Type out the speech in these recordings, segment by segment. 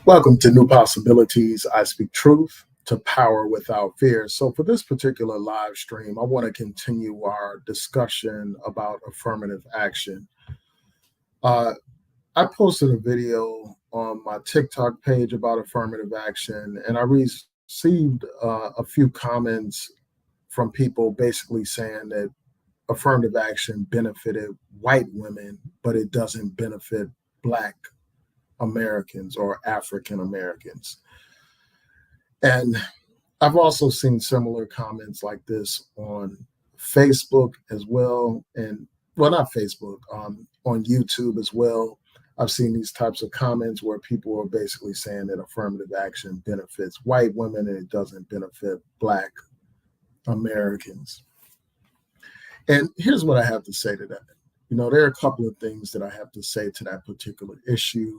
Welcome to New Possibilities. I speak truth to power without fear. So, for this particular live stream, I want to continue our discussion about affirmative action. Uh, I posted a video on my TikTok page about affirmative action, and I received a few comments from people basically saying that affirmative action benefited white women, but it doesn't benefit Black Americans or African Americans. And I've also seen similar comments like this on Facebook as well. And well, not Facebook, on YouTube as well. I've seen these types of comments where people are basically saying that affirmative action benefits white women and it doesn't benefit Black Americans. And here's what I have to say to that. There are a couple of things that I have to say to that particular issue.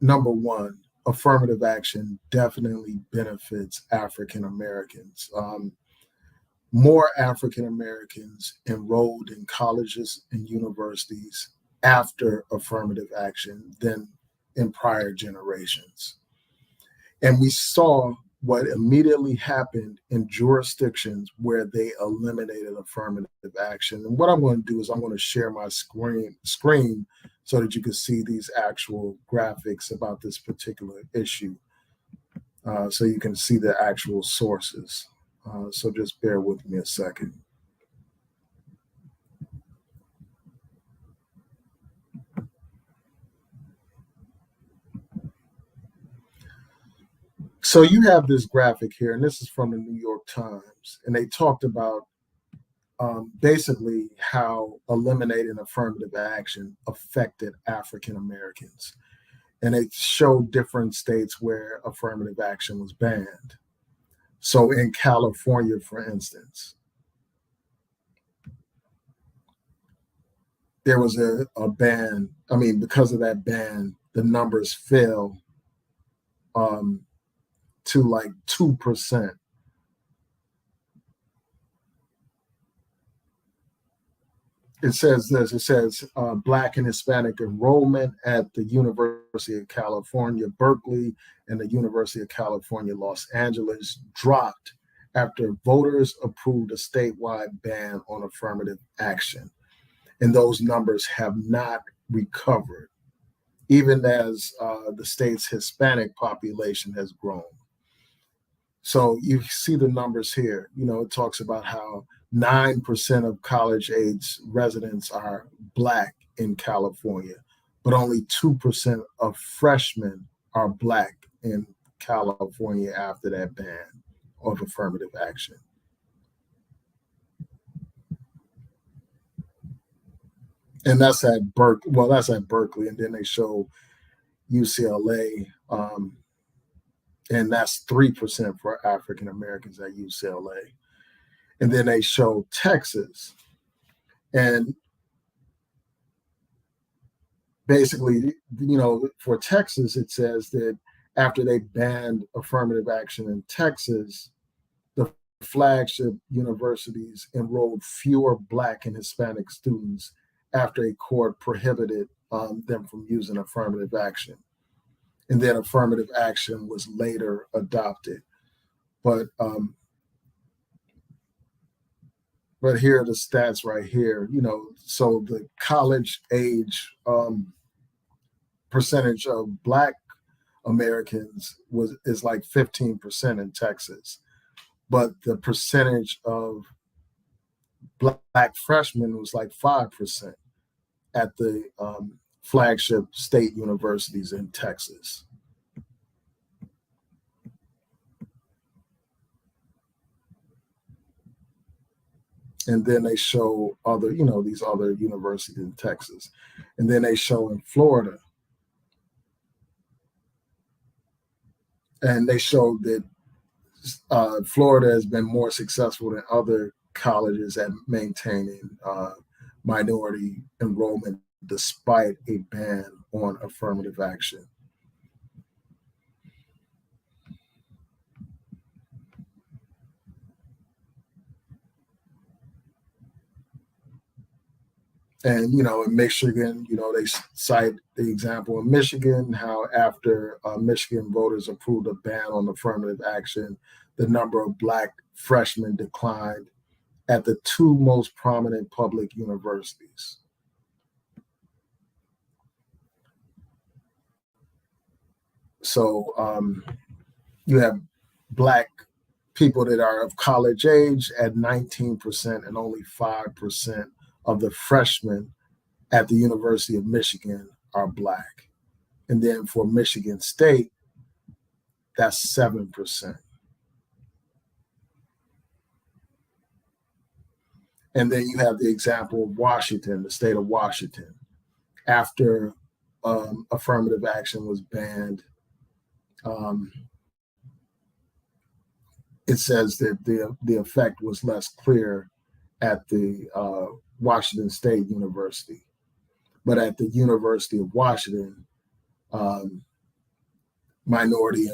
Number one, affirmative action definitely benefits African Americans. More African Americans enrolled in colleges and universities after affirmative action than in prior generations. And we saw what immediately happened in jurisdictions where they eliminated affirmative action. And what I'm going to do is I'm going to share my screen so that you can see these actual graphics about this particular issue, so you can see the actual sources. So just bear with me a second. So you have this graphic here, and this is from the New York Times, and they talked about basically how eliminating affirmative action affected African Americans. And it showed different states where affirmative action was banned. So in California, for instance, there was a ban. I mean, because of that ban, the numbers fell to like 2%. It says this, it says Black and Hispanic enrollment at the University of California, Berkeley, and the University of California, Los Angeles dropped after voters approved a statewide ban on affirmative action. And those numbers have not recovered, even as the state's Hispanic population has grown. So you see the numbers here. It talks about how 9% of college-age residents are Black in California, but only 2% of freshmen are Black in California after that ban of affirmative action. And that's at Berkeley. Well, that's at Berkeley, and then they show UCLA, and that's 3% for African Americans at UCLA. And then they show Texas. And basically, for Texas, it says that after they banned affirmative action in Texas, the flagship universities enrolled fewer Black and Hispanic students after a court prohibited them from using affirmative action. And then affirmative action was later adopted. But here are the stats right here. So the college age percentage of Black Americans is like 15% in Texas, but the percentage of Black freshmen was like 5% at the flagship state universities in Texas. And then they show other, these other universities in Texas. And then they show in Florida. And they show that Florida has been more successful than other colleges at maintaining minority enrollment despite a ban on affirmative action. And, in Michigan, they cite the example in Michigan, how after Michigan voters approved a ban on affirmative action, the number of Black freshmen declined at the two most prominent public universities. So you have Black people that are of college age at 19%, and only 5% of the freshmen at the University of Michigan are Black. And then for Michigan State, that's 7%. And then you have the example of Washington, the state of Washington. After affirmative action was banned, um, it says that the effect was less clear at the Washington State University. But at the University of Washington, um, minority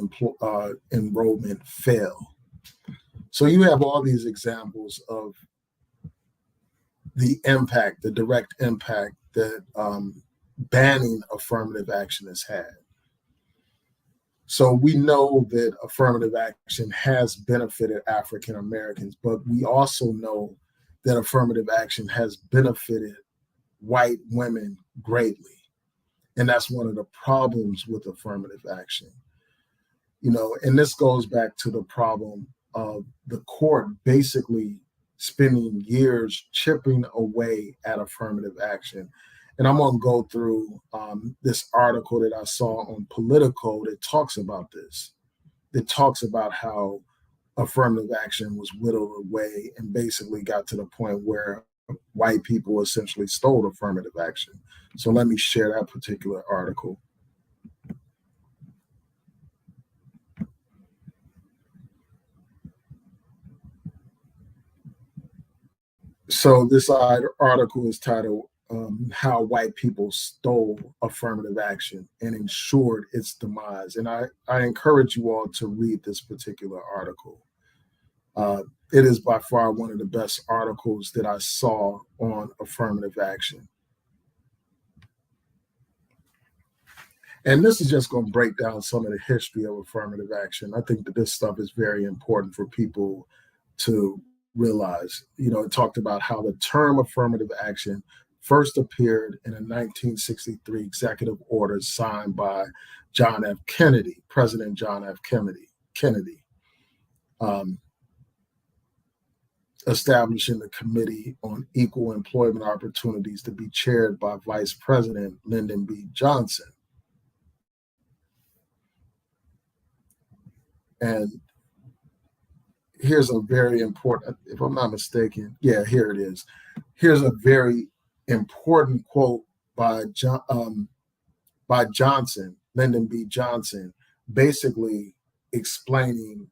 enrollment fell. So you have all these examples of the impact, the direct impact that banning affirmative action has had. So we know that affirmative action has benefited African Americans, but we also know that affirmative action has benefited white women greatly. And that's one of the problems with affirmative action. And this goes back to the problem of the court basically spending years chipping away at affirmative action. And I'm going to go through this article that I saw on Politico that talks about this. That talks about how affirmative action was whittled away and basically got to the point where white people essentially stole affirmative action. So let me share that particular article. So this article is titled How White People Stole Affirmative Action and Ensured Its Demise. And I encourage you all to read this particular article. It is by far one of the best articles that I saw on affirmative action. And this is just going to break down some of the history of affirmative action. I think that this stuff is very important for people to realize. It talked about how the term affirmative action first appeared in a 1963 executive order signed by John F. Kennedy, President John F. Kennedy, establishing the Committee on Equal Employment Opportunities to be chaired by Vice President Lyndon B. Johnson. And here's a very important, if I'm not mistaken, yeah, here it is. Here's a very important quote by Johnson, Lyndon B. Johnson, basically explaining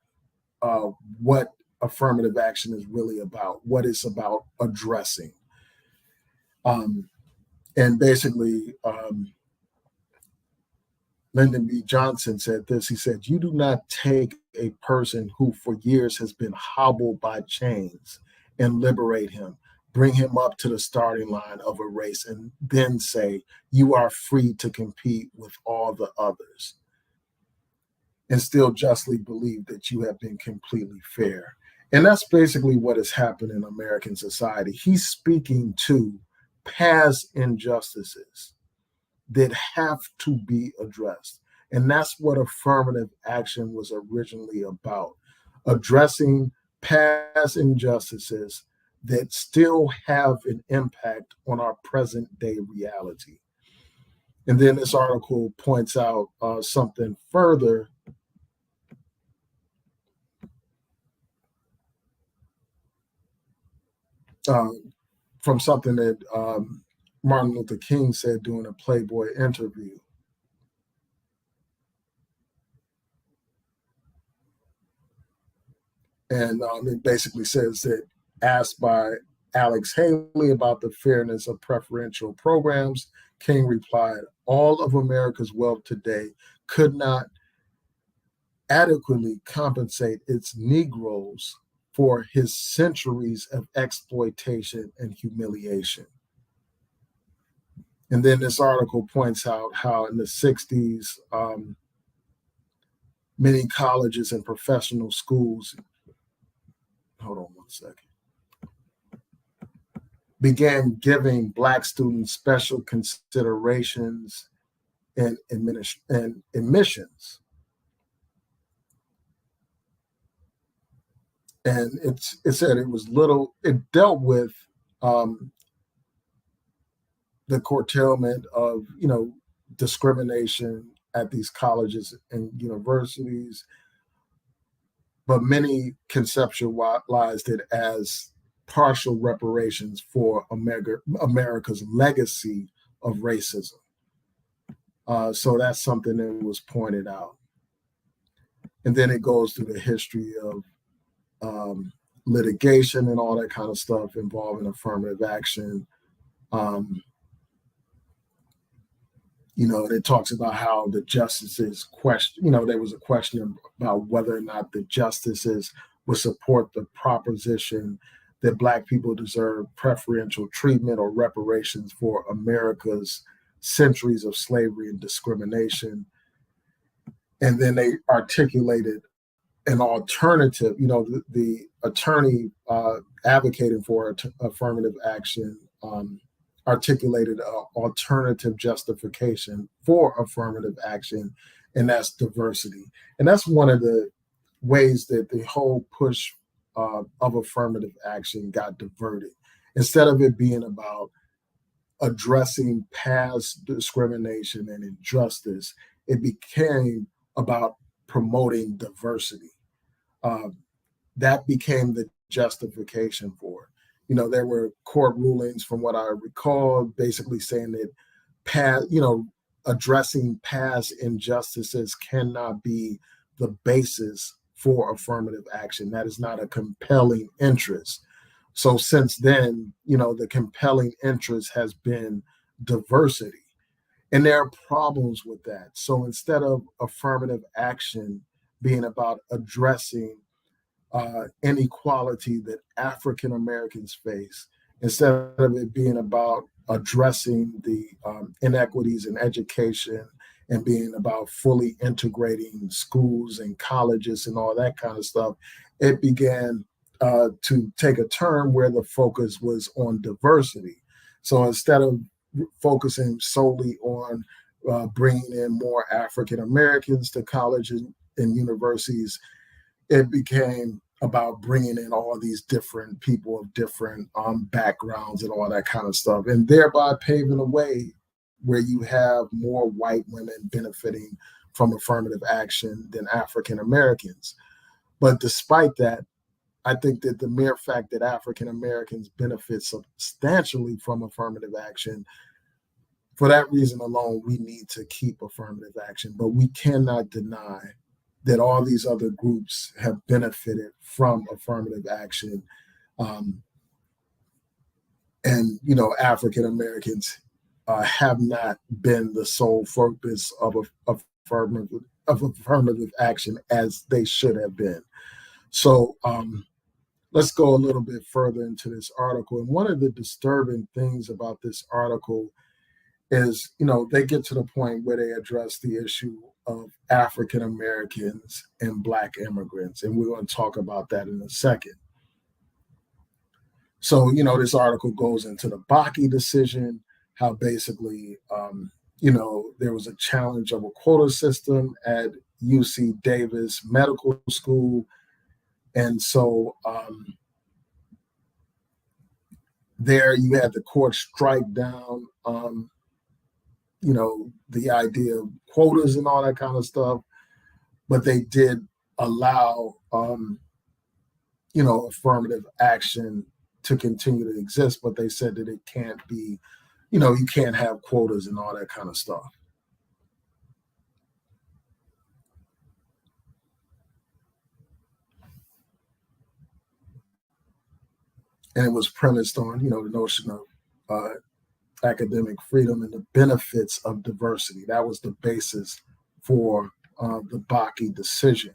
what affirmative action is really about, what it's about addressing. And basically, Lyndon B. Johnson said this. He said, "You do not take a person who for years has been hobbled by chains and liberate him, bring him up to the starting line of a race, and then say, you are free to compete with all the others, and still justly believe that you have been completely fair." And that's basically what has happened in American society. He's speaking to past injustices that have to be addressed. And that's what affirmative action was originally about, addressing past injustices that still have an impact on our present day reality. And then this article points out something further from something that Martin Luther King said during a Playboy interview. And it basically says that, asked by Alex Haley about the fairness of preferential programs, King replied, "All of America's wealth today could not adequately compensate its Negroes for his centuries of exploitation and humiliation." And then this article points out how in the 60s, many colleges and professional schools, hold on one second, began giving Black students special considerations and admissions. And it said it dealt with um, the curtailment of, discrimination at these colleges and universities, but many conceptualized it as partial reparations for America's legacy of racism. So that's something that was pointed out. And then it goes through the history of litigation and all that kind of stuff involving affirmative action. It talks about how the justices there was a question about whether or not the justices would support the proposition that Black people deserve preferential treatment or reparations for America's centuries of slavery and discrimination. And then they articulated an alternative, the attorney advocating for affirmative action articulated an alternative justification for affirmative action, and that's diversity. And that's one of the ways that the whole push of affirmative action got diverted. Instead of it being about addressing past discrimination and injustice, it became about promoting diversity. That became the justification for it. There were court rulings, from what I recall, basically saying that addressing past injustices cannot be the basis for affirmative action. That is not a compelling interest. So since then, the compelling interest has been diversity. And there are problems with that. So instead of affirmative action being about addressing inequality that African Americans face, instead of it being about addressing the inequities in education and being about fully integrating schools and colleges and all that kind of stuff, it began to take a turn where the focus was on diversity. So instead of focusing solely on bringing in more African Americans to colleges and universities, it became about bringing in all these different people of different backgrounds and all that kind of stuff, and thereby paving a way where you have more white women benefiting from affirmative action than African Americans. But despite that, I think that the mere fact that African Americans benefit substantially from affirmative action, for that reason alone, we need to keep affirmative action. But we cannot deny that all these other groups have benefited from affirmative action. And African Americans have not been the sole focus of affirmative action as they should have been. So let's go a little bit further into this article. And one of the disturbing things about this article is, they get to the point where they address the issue of African Americans and Black immigrants. And we're going to talk about that in a second. So, this article goes into the Bakke decision, how basically, there was a challenge of a quota system at UC Davis Medical School. And so there you had the court strike down the idea of quotas and all that kind of stuff, but they did allow, affirmative action to continue to exist, but they said that it can't be, you can't have quotas and all that kind of stuff. And it was premised on, the notion of academic freedom and the benefits of diversity. That was the basis for the Bakke decision.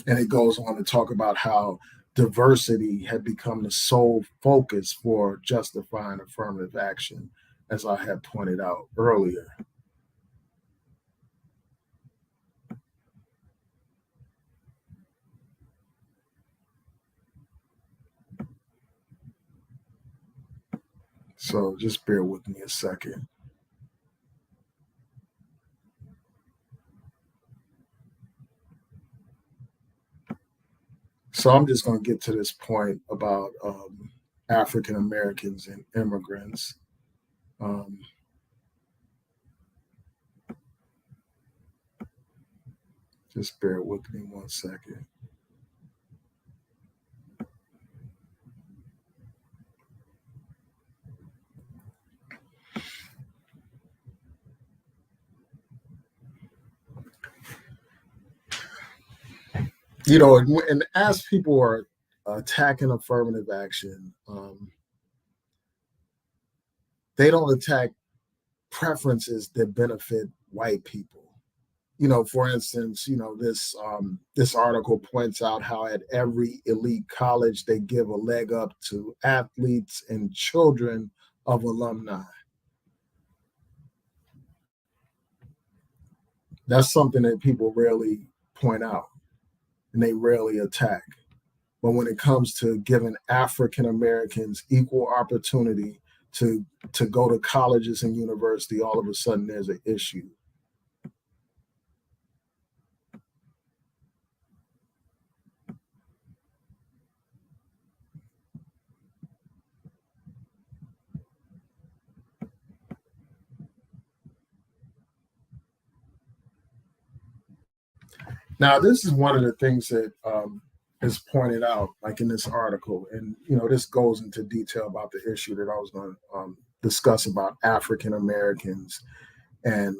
And it goes on to talk about how diversity had become the sole focus for justifying affirmative action, as I had pointed out earlier. So just bear with me a second. So I'm just going to get to this point about African Americans and immigrants. Um, just bear with me one second. And as people are attacking affirmative action, they don't attack preferences that benefit white people. For instance, this article points out how at every elite college they give a leg up to athletes and children of alumni. That's something that people rarely point out and they rarely attack. But when it comes to giving African Americans equal opportunity to go to colleges and university, all of a sudden there's an issue. Now, this is one of the things that is pointed out, like in this article, and this goes into detail about the issue that I was going to discuss about African Americans and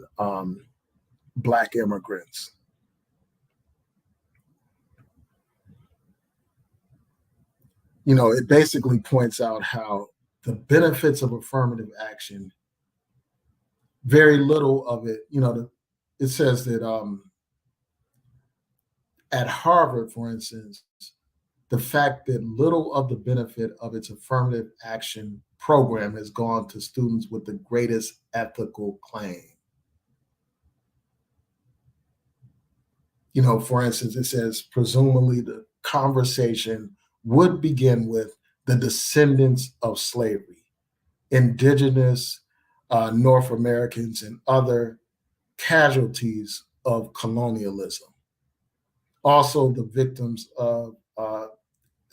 Black immigrants. It basically points out how the benefits of affirmative action, very little of it, it says that at Harvard, for instance, the fact that little of the benefit of its affirmative action program has gone to students with the greatest ethical claim. For instance, it says presumably the conversation would begin with the descendants of slavery, indigenous North Americans, and other casualties of colonialism. Also, the victims of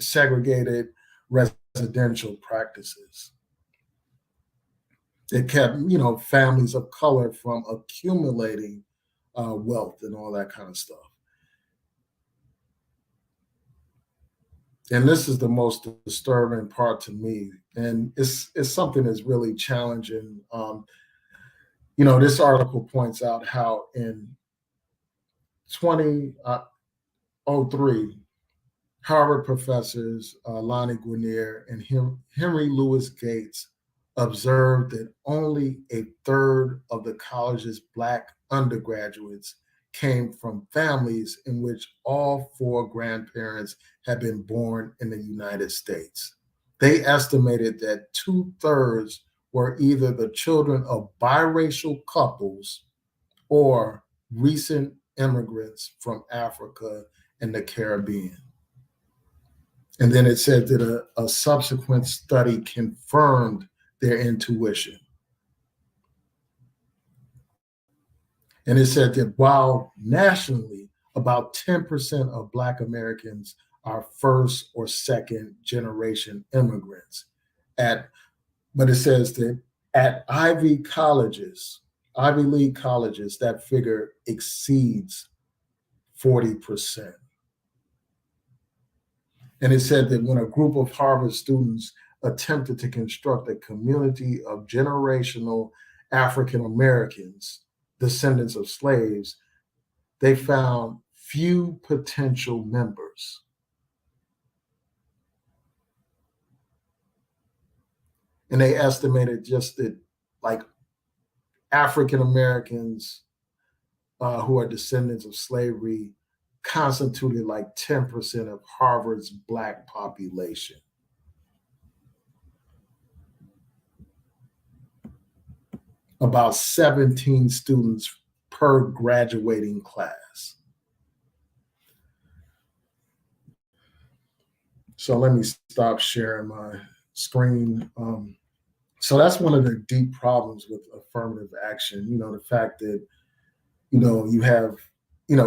segregated residential practices. It kept, families of color from accumulating wealth and all that kind of stuff. And this is the most disturbing part to me, and it's something that's really challenging. This article points out how in 2003, Harvard professors Lonnie Guinier and Henry Louis Gates observed that only a third of the college's Black undergraduates came from families in which all four grandparents had been born in the United States. They estimated that 2/3 were either the children of biracial couples or recent immigrants from Africa and the Caribbean. And then it said that a subsequent study confirmed their intuition. And it said that while nationally, about 10% of Black Americans are first or second generation immigrants. But it says that at Ivy League colleges, that figure exceeds 40%. And it said that when a group of Harvard students attempted to construct a community of generational African Americans, descendants of slaves, they found few potential members. And they estimated just that, like, African Americans who are descendants of slavery constituted like 10% of Harvard's Black population. About 17 students per graduating class. So let me stop sharing my screen. So that's one of the deep problems with affirmative action. The fact that, you have,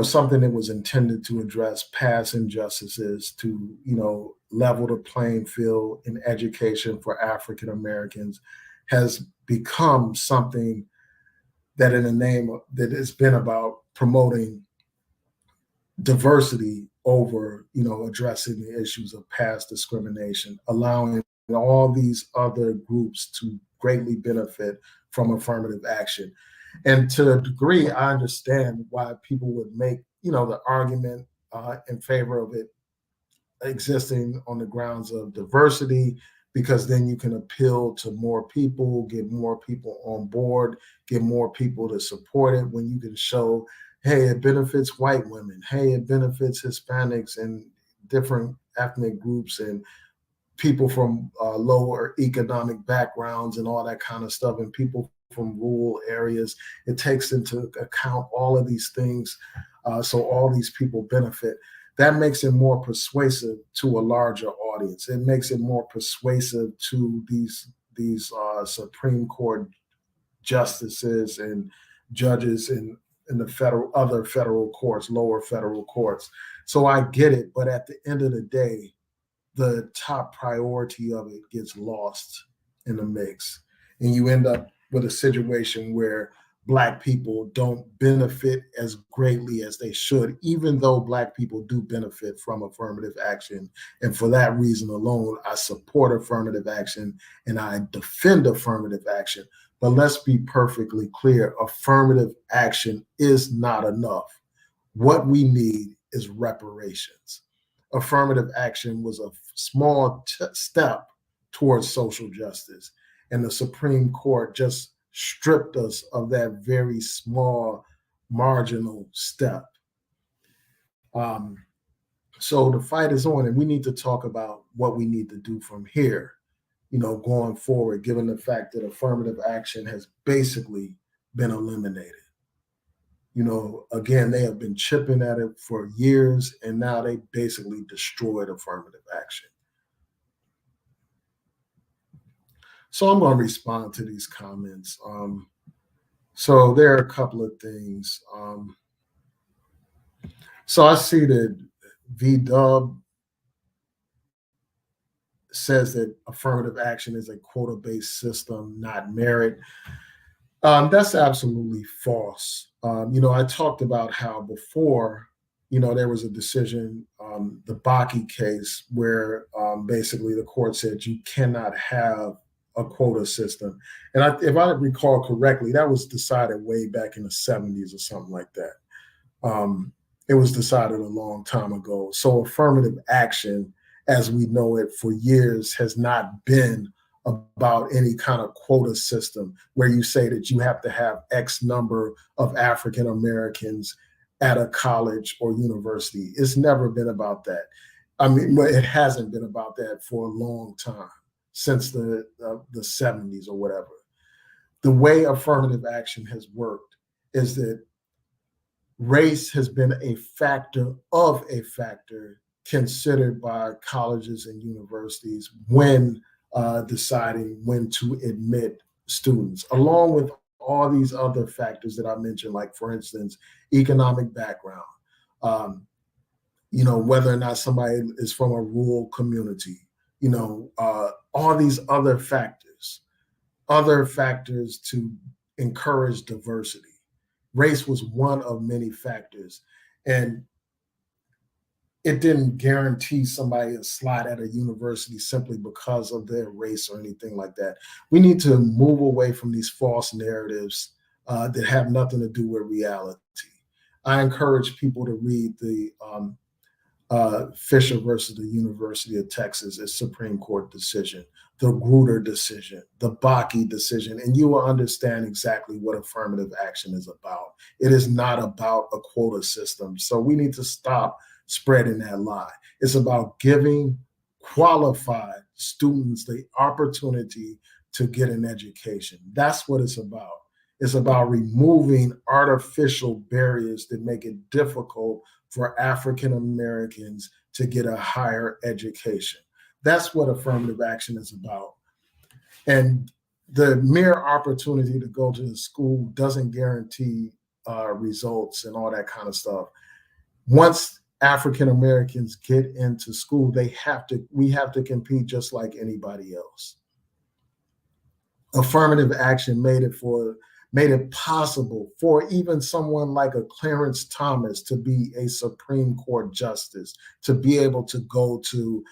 something that was intended to address past injustices, to, level the playing field in education for African Americans, has become something that in the name of, that has been about promoting diversity over, addressing the issues of past discrimination, allowing all these other groups to greatly benefit from affirmative action. And to a degree, I understand why people would make, the argument in favor of it existing on the grounds of diversity, because then you can appeal to more people, get more people on board, get more people to support it when you can show, hey, it benefits white women, hey, it benefits Hispanics and different ethnic groups and people from lower economic backgrounds and all that kind of stuff, and people from rural areas. It takes into account all of these things, so all these people benefit. That makes it more persuasive to a larger audience. It makes it more persuasive to these Supreme Court justices and judges in the other federal courts, lower federal courts. So I get it, but at the end of the day, the top priority of it gets lost in the mix. And you end up with a situation where Black people don't benefit as greatly as they should, even though Black people do benefit from affirmative action. And for that reason alone, I support affirmative action and I defend affirmative action. But let's be perfectly clear, affirmative action is not enough. What we need is reparations. Affirmative action was a small step towards social justice, and the Supreme Court just stripped us of that very small marginal step. So the fight is on, and we need to talk about what we need to do from here, going forward, given the fact that affirmative action has basically been eliminated. Again, they have been chipping at it for years, and now they basically destroyed affirmative action. So I'm going to respond to these comments. So there are a couple of things. So I see that V-Dub says that affirmative action is a quota-based system, not merit. That's absolutely false. I talked about how before, there was a decision, the Bakke case, where basically the court said you cannot have a quota system. And if I recall correctly, that was decided way back in the 70s or something like that. It was decided a long time ago. So affirmative action, as we know it for years, has not been about any kind of quota system where you say that you have to have X number of African Americans at a college or university. It's never been about that. I mean, it hasn't been about that for a long time, since the 70s or whatever. The way affirmative action has worked is that race has been a factor considered by colleges and universities when deciding when to admit students, along with all these other factors that I mentioned, like, for instance, economic background, whether or not somebody is from a rural community, all these other factors to encourage diversity. Race was one of many factors, and it didn't guarantee somebody a slot at a university simply because of their race or anything like that. We need to move away from these false narratives that have nothing to do with reality. I encourage people to read the Fisher versus the University of Texas, a Supreme Court decision, the Grutter decision, the Bakke decision, and you will understand exactly what affirmative action is about. It is not about a quota system. So we need to stop spreading that lie. It's about giving qualified students the opportunity to get an education. That's what it's about. It's about removing artificial barriers that make it difficult for African Americans to get a higher education. That's what affirmative action is about. And the mere opportunity to go to the school doesn't guarantee results and all that kind of stuff. Once African Americans get into school, we have to compete just like anybody else. Affirmative action made it possible for even someone like a Clarence Thomas to be a Supreme Court justice, to be able to go to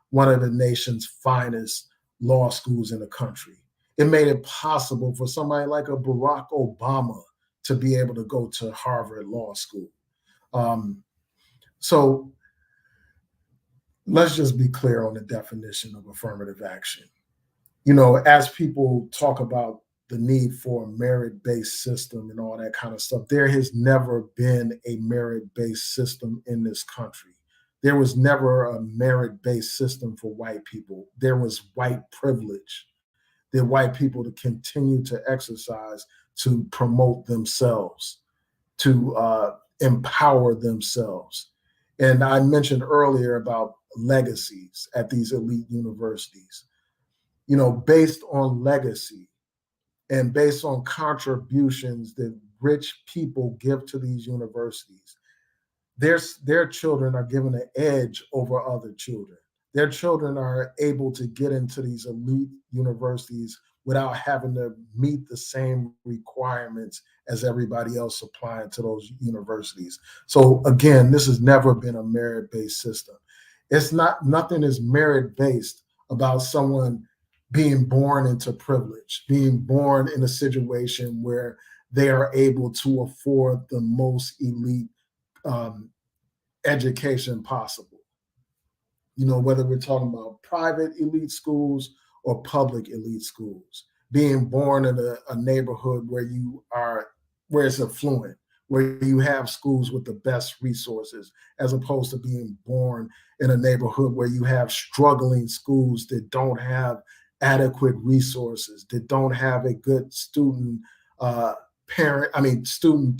one of the nation's finest law schools in the country. It made it possible for somebody like a Barack Obama to be able to go to Harvard Law School. So let's just be clear on the definition of affirmative action. As people talk about the need for a merit-based system and all that kind of stuff, there has never been a merit-based system in this country. There was never a merit-based system for white people. There was white privilege that white people to continue to exercise to promote themselves, to empower themselves. And I mentioned earlier about legacies at these elite universities. Based on legacy and based on contributions that rich people give to these universities, their children are given an edge over other children. Their children are able to get into these elite universities without having to meet the same requirements as everybody else applying to those universities. So again, this has never been a merit-based system. Nothing is merit-based about someone being born into privilege, being born in a situation where they are able to afford the most elite education possible. Whether we're talking about private elite schools or public elite schools, being born in a neighborhood where it's affluent, where you have schools with the best resources, as opposed to being born in a neighborhood where you have struggling schools that don't have adequate resources, that don't have a good student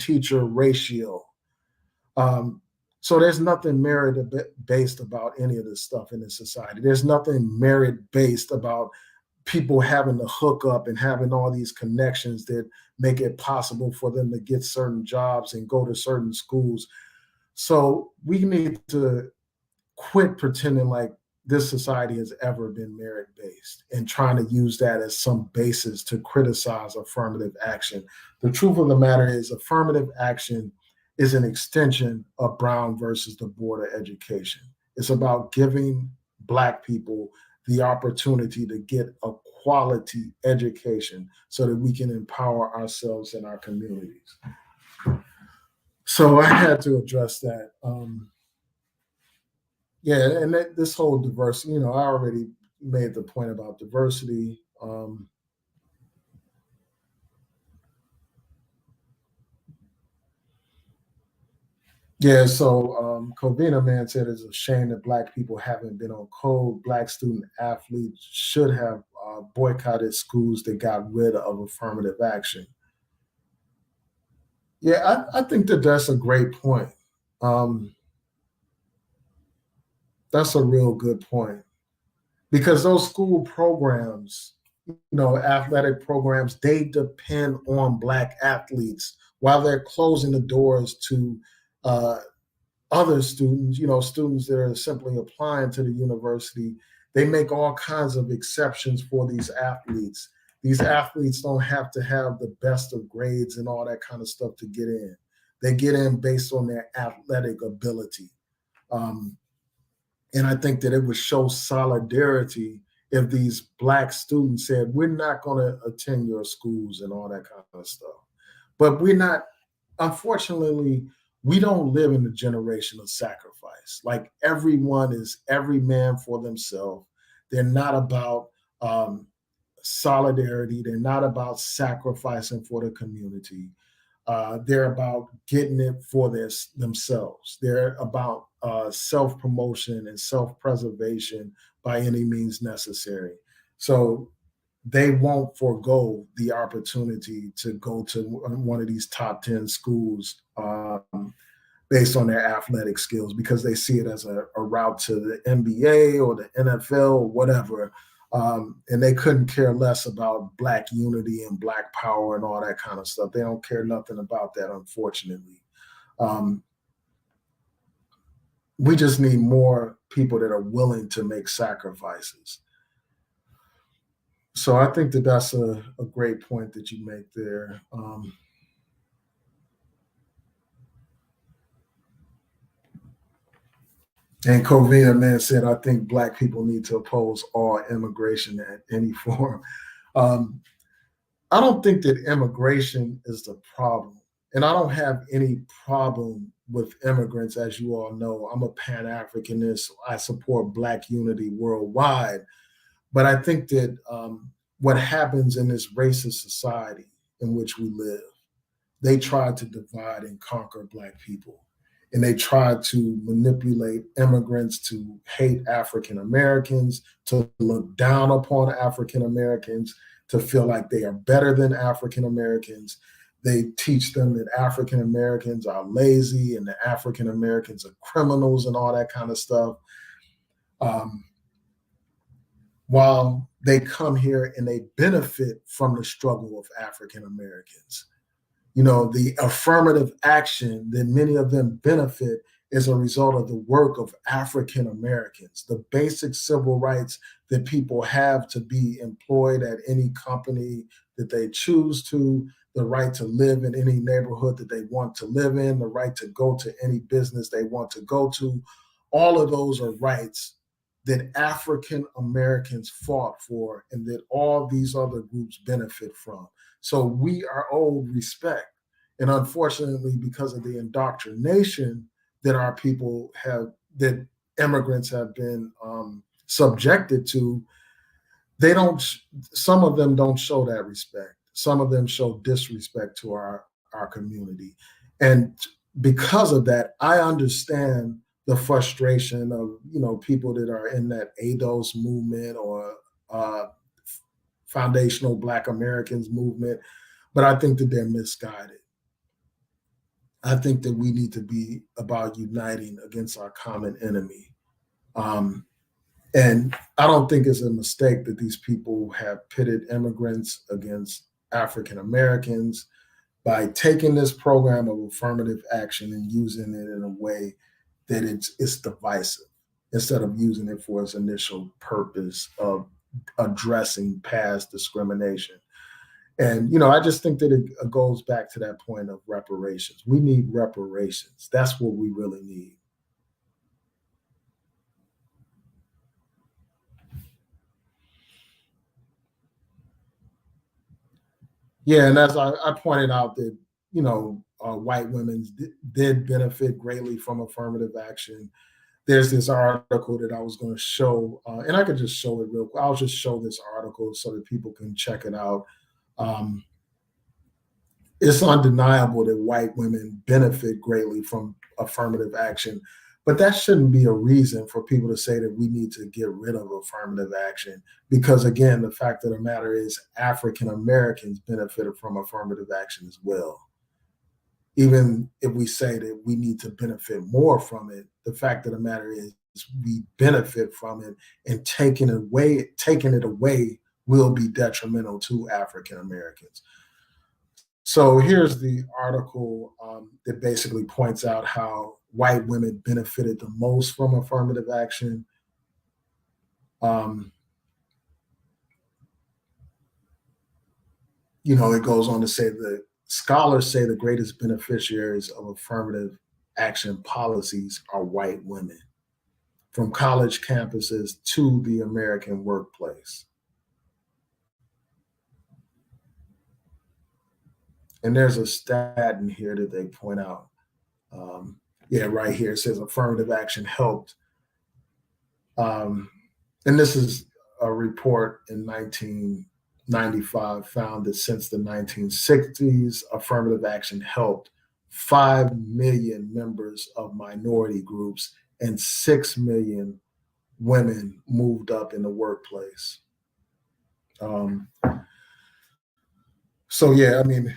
teacher ratio. So there's nothing merit-based about any of this stuff in this society. There's nothing merit-based about people having to hook up and having all these connections that make it possible for them to get certain jobs and go to certain schools. So we need to quit pretending like this society has ever been merit-based and trying to use that as some basis to criticize affirmative action. The truth of the matter is affirmative action is an extension of Brown versus the Board of Education. It's about giving Black people the opportunity to get a quality education so that we can empower ourselves and our communities. So I had to address that. And this whole diversity, I already made the point about diversity. Covina Man said it's a shame that Black people haven't been on code. Black student athletes should have boycotted schools that got rid of affirmative action. Yeah, I think that's a great point. That's a real good point, because those school programs, athletic programs, they depend on Black athletes while they're closing the doors to other students, students that are simply applying to the university. They make all kinds of exceptions for these athletes. These athletes don't have to have the best of grades and all that kind of stuff to get in. They get in based on their athletic ability. And I think that it would show solidarity if these Black students said, we're not going to attend your schools and all that kind of stuff. But unfortunately, we don't live in a generation of sacrifice. Like every man for themselves. They're not about um, solidarity. They're not about sacrificing for the community. They're about getting it for themselves. They're about self promotion and self preservation by any means necessary. So they won't forego the opportunity to go to one of these top 10 schools based on their athletic skills because they see it as a route to the NBA or the NFL or whatever. And they couldn't care less about Black unity and Black power and all that kind of stuff. They don't care nothing about that, unfortunately. Um, we just need more people that are willing to make sacrifices. So I think that that's a great point that you make there. And Covina, man, said, I think Black people need to oppose all immigration at any form. Um, I don't think that immigration is the problem. And I don't have any problem with immigrants, as you all know. I'm a Pan Africanist. I support Black unity worldwide. But I think that what happens in this racist society in which we live, they tried to divide and conquer Black people. And they tried to manipulate immigrants to hate African Americans, to look down upon African Americans, to feel like they are better than African Americans. They teach them that African Americans are lazy and that African Americans are criminals and all that kind of stuff. Um, while they come here and they benefit from the struggle of African Americans. The affirmative action that many of them benefit is a result of the work of African Americans, the basic civil rights that people have to be employed at any company that they choose to, the right to live in any neighborhood that they want to live in, the right to go to any business they want to go to. All of those are rights that African Americans fought for and that all these other groups benefit from. So we are owed respect. And unfortunately, because of the indoctrination that our people have, that immigrants have been subjected to, some of them don't show that respect. Some of them show disrespect to our community. And because of that, I understand the frustration of, people that are in that ADOS movement or Foundational Black Americans movement, but I think that they're misguided. I think that we need to be about uniting against our common enemy. And I don't think it's a mistake that these people have pitted immigrants against African Americans by taking this program of affirmative action and using it in a way that it's divisive instead of using it for its initial purpose of addressing past discrimination. And, I just think that it goes back to that point of reparations. We need reparations. That's what we really need. Yeah, and as I pointed out that, white women did benefit greatly from affirmative action. There's this article that I was going to show, and I could just show it real quick. I'll just show this article so that people can check it out. Um, it's undeniable that white women benefit greatly from affirmative action, but that shouldn't be a reason for people to say that we need to get rid of affirmative action. Because again, the fact of the matter is African Americans benefited from affirmative action as well. Even if we say that we need to benefit more from it, the fact of the matter is we benefit from it, and taking it away will be detrimental to African Americans. So here's the article that basically points out how white women benefited the most from affirmative action. Um, it goes on to say that scholars say the greatest beneficiaries of affirmative action policies are white women, from college campuses to the American workplace. And there's a stat in here that they point out. Yeah, right here it says affirmative action helped. And this is a report in 1995 found that since the 1960s, affirmative action helped 5 million members of minority groups and 6 million women moved up in the workplace. Um, so, yeah, I mean,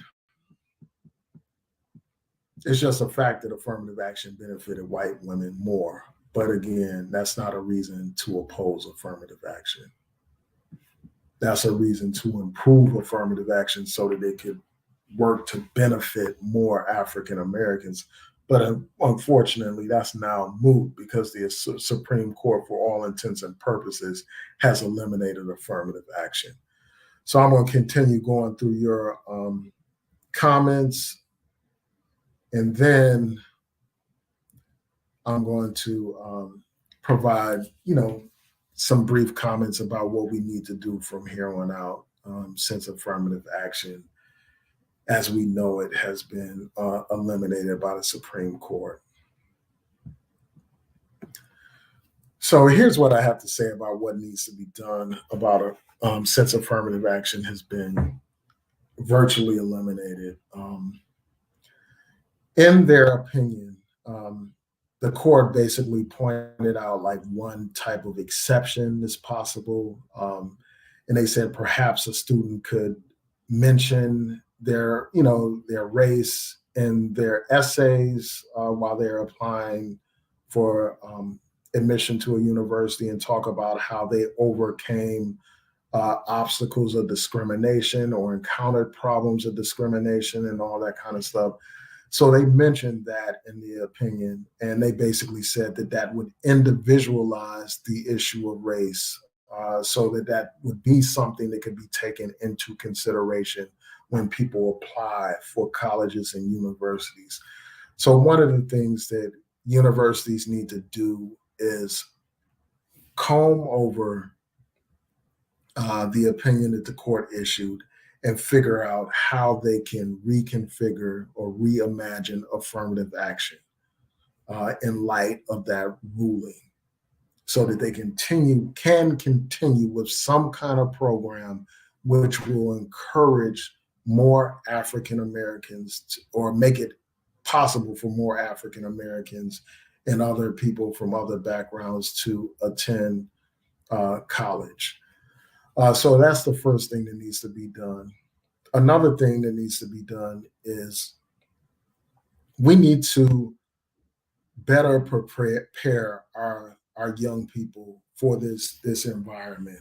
it's just a fact that affirmative action benefited white women more. But again, that's not a reason to oppose affirmative action. That's a reason to improve affirmative action so that it could work to benefit more African Americans. But unfortunately, that's now moot because the Supreme Court, for all intents and purposes, has eliminated affirmative action. So I'm going to continue going through your comments, and then I'm going to provide, some brief comments about what we need to do from here on out, since affirmative action, as we know it, has been eliminated by the Supreme Court. So here's what I have to say about what needs to be done about it, since affirmative action has been virtually eliminated. In their opinion, the court basically pointed out like one type of exception is possible. And they said perhaps a student could mention their race in their essays while they're applying for admission to a university, and talk about how they overcame obstacles of discrimination or encountered problems of discrimination and all that kind of stuff. So they mentioned that in the opinion, and they basically said that that would individualize the issue of race, so that that would be something that could be taken into consideration when people apply for colleges and universities. So one of the things that universities need to do is comb over the opinion that the court issued and figure out how they can reconfigure or reimagine affirmative action in light of that ruling, so that they can continue with some kind of program which will encourage more African Americans, or make it possible for more African Americans and other people from other backgrounds to attend college. So that's the first thing that needs to be done. Another thing that needs to be done is we need to better prepare our young people for this environment.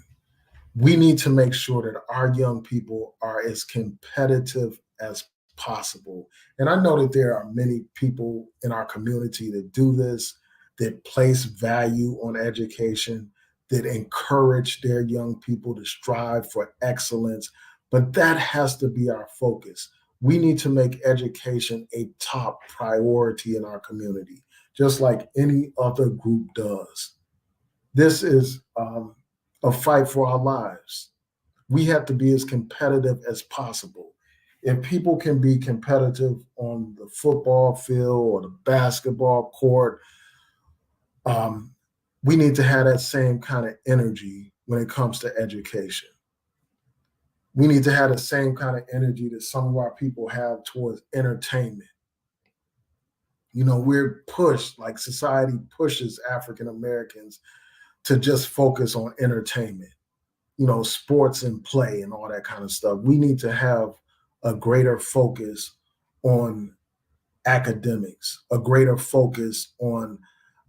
We need to make sure that our young people are as competitive as possible. And I know that there are many people in our community that do this, that place value on education, that encourage their young people to strive for excellence. But that has to be our focus. We need to make education a top priority in our community, just like any other group does. This is a fight for our lives. We have to be as competitive as possible. If people can be competitive on the football field or the basketball court, we need to have that same kind of energy when it comes to education. We need to have the same kind of energy that some of our people have towards entertainment. We're pushed, like society pushes African Americans to just focus on entertainment, sports and play and all that kind of stuff. We need to have a greater focus on academics, a greater focus on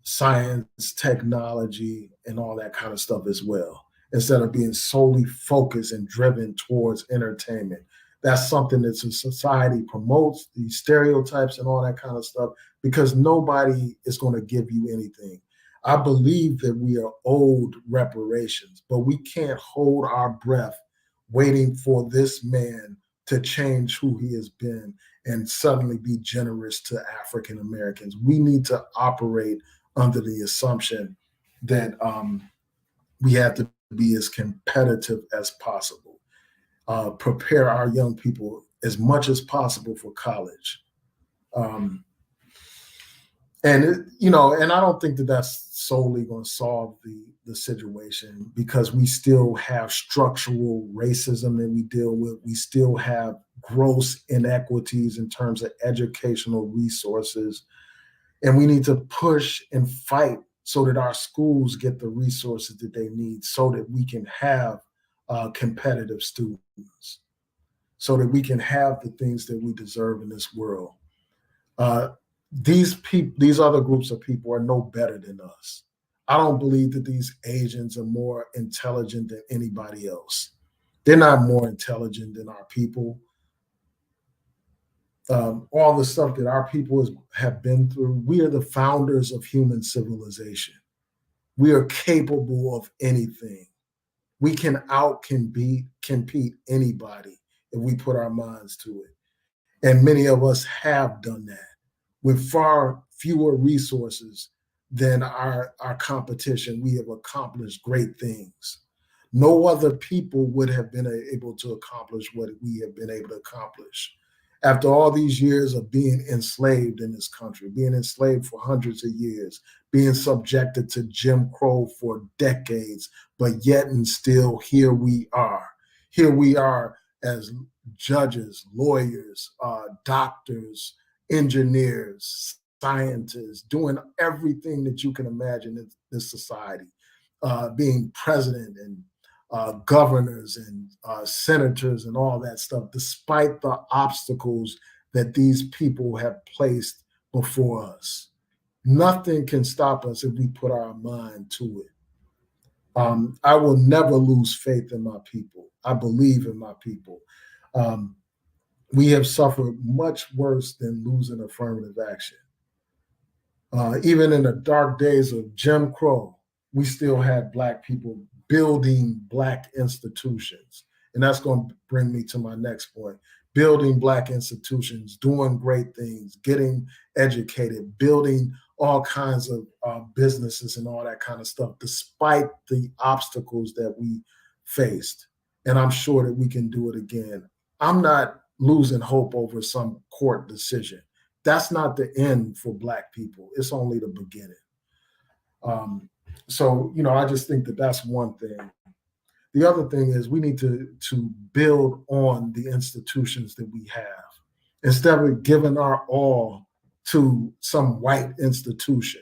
science, technology, and all that kind of stuff as well, instead of being solely focused and driven towards entertainment. That's something that society promotes, these stereotypes and all that kind of stuff, because nobody is going to give you anything. I believe that we are owed reparations, but we can't hold our breath waiting for this man to change who he has been and suddenly be generous to African Americans. We need to operate under the assumption that we have to be as competitive as possible. Prepare our young people as much as possible for college. And and I don't think that that's solely going to solve the situation, because we still have structural racism that we deal with. We still have gross inequities in terms of educational resources, and we need to push and fight so that our schools get the resources that they need, so that we can have competitive students, so that we can have the things that we deserve in this world. Uh, these other groups of people are no better than us. I don't believe that these Asians are more intelligent than anybody else. They're not more intelligent than our people. All the stuff that our people have been through, we are the founders of human civilization. We are capable of anything. We can compete anybody if we put our minds to it. And many of us have done that with far fewer resources than our competition. We have accomplished great things. No other people would have been able to accomplish what we have been able to accomplish. After all these years of being enslaved in this country, being enslaved for hundreds of years, being subjected to Jim Crow for decades, but yet and still here we are. Here we are as judges, lawyers, doctors, engineers, scientists, doing everything that you can imagine in this society, being president and governors and senators and all that stuff, despite the obstacles that these people have placed before us. Nothing can stop us if we put our mind to it. I will never lose faith in my people. I believe in my people. Um, we have suffered much worse than losing affirmative action. Even in the dark days of Jim Crow, we still had Black people building Black institutions. And that's going to bring me to my next point. Building Black institutions, doing great things, getting educated, building all kinds of businesses and all that kind of stuff, despite the obstacles that we faced. And I'm sure that we can do it again. I'm not losing hope over some court decision. That's not the end for Black people. It's only the beginning. So I just think that that's one thing. The other thing is we need to build on the institutions that we have instead of giving our all to some white institution.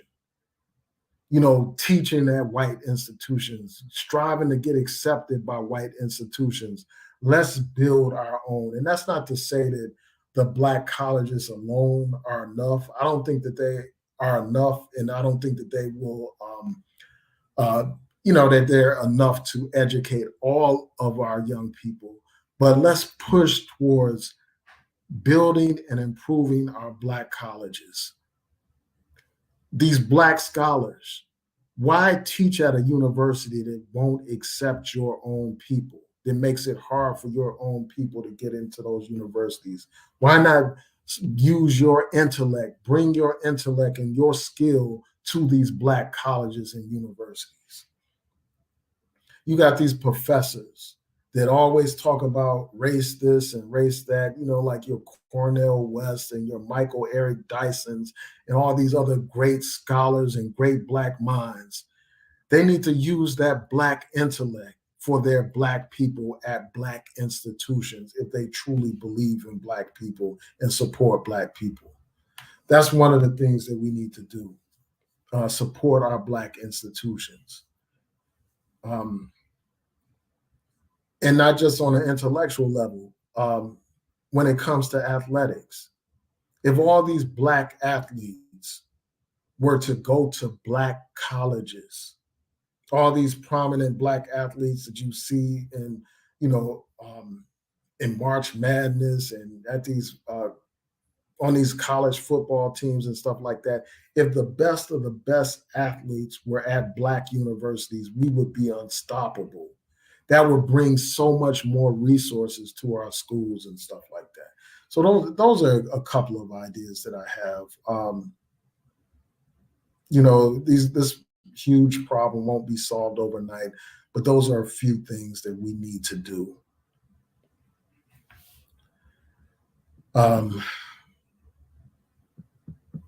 Teaching at white institutions, striving to get accepted by white institutions. Let's build our own. And that's not to say that the Black colleges alone are enough. I don't think that they are enough, and I don't think that they will, that they're enough to educate all of our young people. But let's push towards building and improving our Black colleges. These Black scholars, why teach at a university that won't accept your own people, that makes it hard for your own people to get into those universities? Why not use your intellect, bring your intellect and your skill to these Black colleges and universities? You got these professors that always talk about race this and race that, like your Cornel West and your Michael Eric Dysons and all these other great scholars and great Black minds. They need to use that Black intellect for their Black people at Black institutions if they truly believe in Black people and support Black people. That's one of the things that we need to do, support our Black institutions. And not just on an intellectual level. When it comes to athletics, if all these Black athletes were to go to Black colleges, all these prominent Black athletes that you see in March Madness and at these on these college football teams and stuff like that, if the best of the best athletes were at Black universities, we would be unstoppable. That would bring so much more resources to our schools and stuff like that. So those are a couple of ideas that I have. This huge problem won't be solved overnight, but those are a few things that we need to do.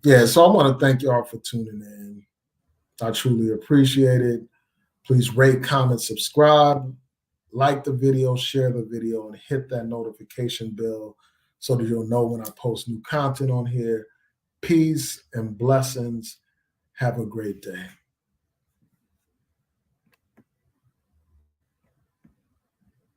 Yeah, so I want to thank y'all for tuning in. I truly appreciate it. Please rate, comment, subscribe, like the video, share the video, and hit that notification bell so that you'll know when I post new content on here. Peace and blessings. Have a great day.